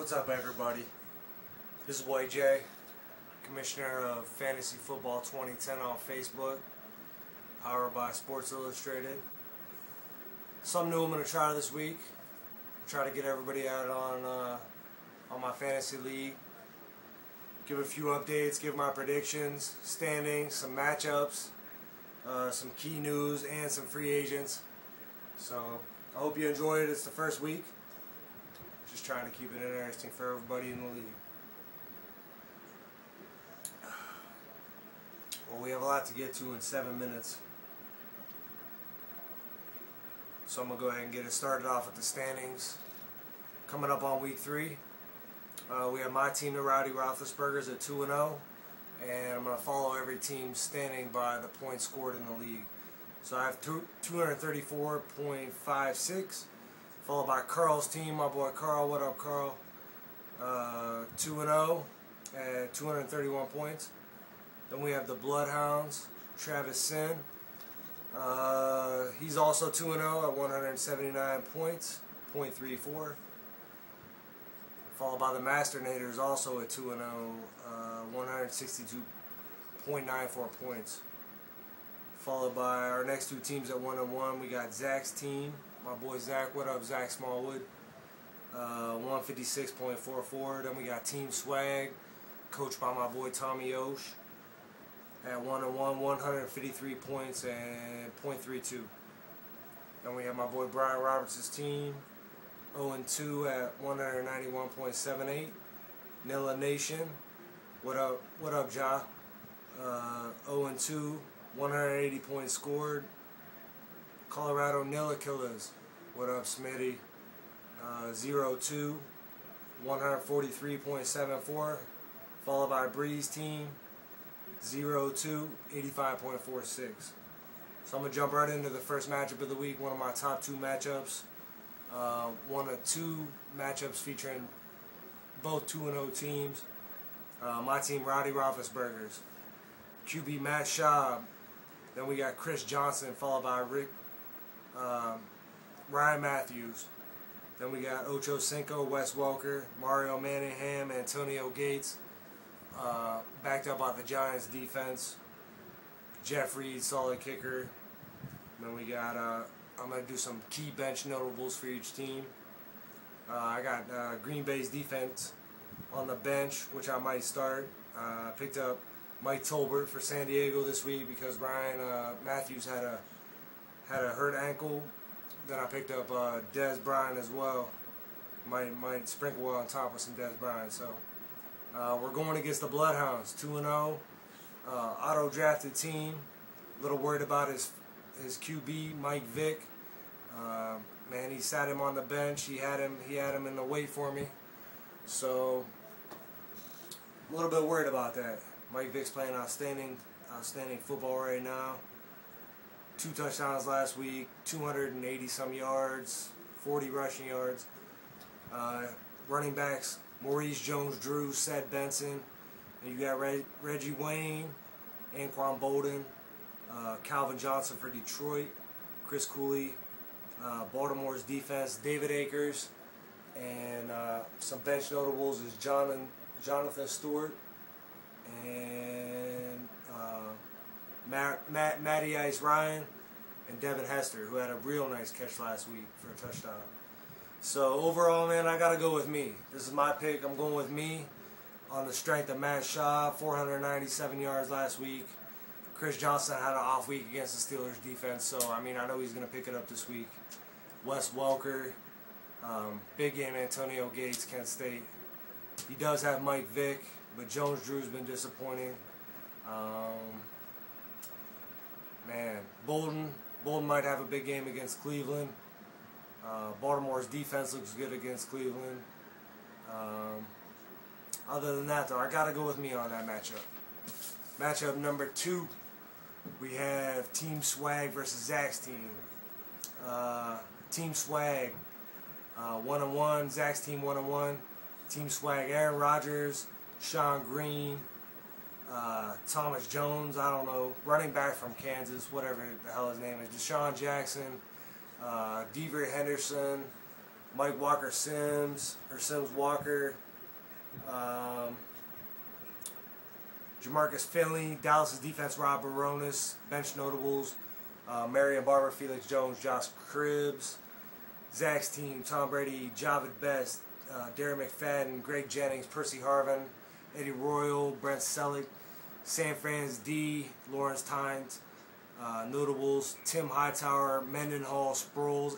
What's up, everybody? This is Boy Jay, Commissioner of Fantasy Football 2010 on Facebook, powered by Sports Illustrated. Something new I'm going to try this week. Try to get everybody out on my fantasy league. Give a few updates, give my predictions, standings, some matchups, some key news, and some free agents. So I hope you enjoyed it. It's the first week. Just trying to keep it interesting for everybody in the league. Well, we have a lot to get to in 7 minutes. So I'm going to go ahead and get it started off with the standings. Coming up on week 3, we have my team, the Rowdy Roethlisbergers, at 2-0. And I'm going to follow every team standing by the points scored in the league. So I have 234.56. Followed by Carl's team, my boy Carl. What up, Carl? 2-0 at 231 points. Then we have the Bloodhounds, Travis Sin. He's also 2-0 at 179 points, .34. Followed by the Masternators, also at 2-0, 162.94 points. Followed by our next two teams at 1-1. We got Zach's team. My boy Zach, what up, Zach Smallwood? 156.44. Then we got Team Swag, coached by my boy Tommy Osh, at 1-1, 153 points and .32. Then we have my boy Brian Roberts' team, 0-2 at 191.78. Nilla Nation, what up, Ja? 0-2, 180 points scored. Colorado Nilla Killers, what up, Smitty? 0-2, 143.74. Followed by Breeze team, 0-2, 85.46. So I'm going to jump right into the first matchup of the week, one of my top 2 matchups. One of 2 matchups featuring both 2-0 teams. My team, Rowdy Roethlisbergers. QB Matt Schaub. Then we got Chris Johnson, followed by Ryan Matthews. Then we got Ocho Cinco, Wes Welker, Mario Manningham, Antonio Gates. Backed up by the Giants defense. Jeff Reed, solid kicker. Then we got, I'm going to do some key bench notables for each team. I got Green Bay's defense on the bench, which I might start. Picked up Mike Tolbert for San Diego this week because Ryan Matthews had a hurt ankle. Then I picked up Dez Bryant as well. Might sprinkle on top of some Dez Bryant. So we're going against the Bloodhounds, 2-0. Auto drafted team. A little worried about his QB, Mike Vick. Man, he sat him on the bench. He had him in the wait for me. So a little bit worried about that. Mike Vick's playing outstanding football right now. 2 touchdowns last week, 280 some yards, 40 rushing yards. Running backs, Maurice Jones-Drew, Seth Benson, and you got Reggie Wayne, Anquan Bolden, Calvin Johnson for Detroit, Chris Cooley, Baltimore's defense, David Akers, and some bench notables is Jonathan Stewart and Matty Ice Ryan and Devin Hester, who had a real nice catch last week for a touchdown. So overall, man, I got to go with me. This is my pick. I'm going with me on the strength of Matt Schaub, 497 yards last week. Chris Johnson had an off week against the Steelers defense, so I mean, I know he's going to pick it up this week. Wes Welker, big game Antonio Gates, Kent State. He does have Mike Vick, but Jones-Drew's been disappointing. Man, Bolden might have a big game against Cleveland. Baltimore's defense looks good against Cleveland. Other than that, though, I got to go with me on that matchup. Matchup number 2, we have Team Swag versus Zach's team. Team Swag, 1-1. Zach's team, 1-1. Team Swag, Aaron Rodgers, Sean Green, Thomas Jones, I don't know, running back from Kansas, whatever the hell his name is, Deshaun Jackson, Deaver Henderson, Mike Walker Sims, or Sims Walker. Jamarcus Finley, Dallas' defense, Rob Baronis, bench notables, Marion Barber, Felix Jones, Josh Cribbs. Zach's team, Tom Brady, Javid Best, Darren McFadden, Greg Jennings, Percy Harvin, Eddie Royal, Brent Selleck, San Fran's D, Lawrence Tynes, notables, Tim Hightower, Mendenhall, Sproles,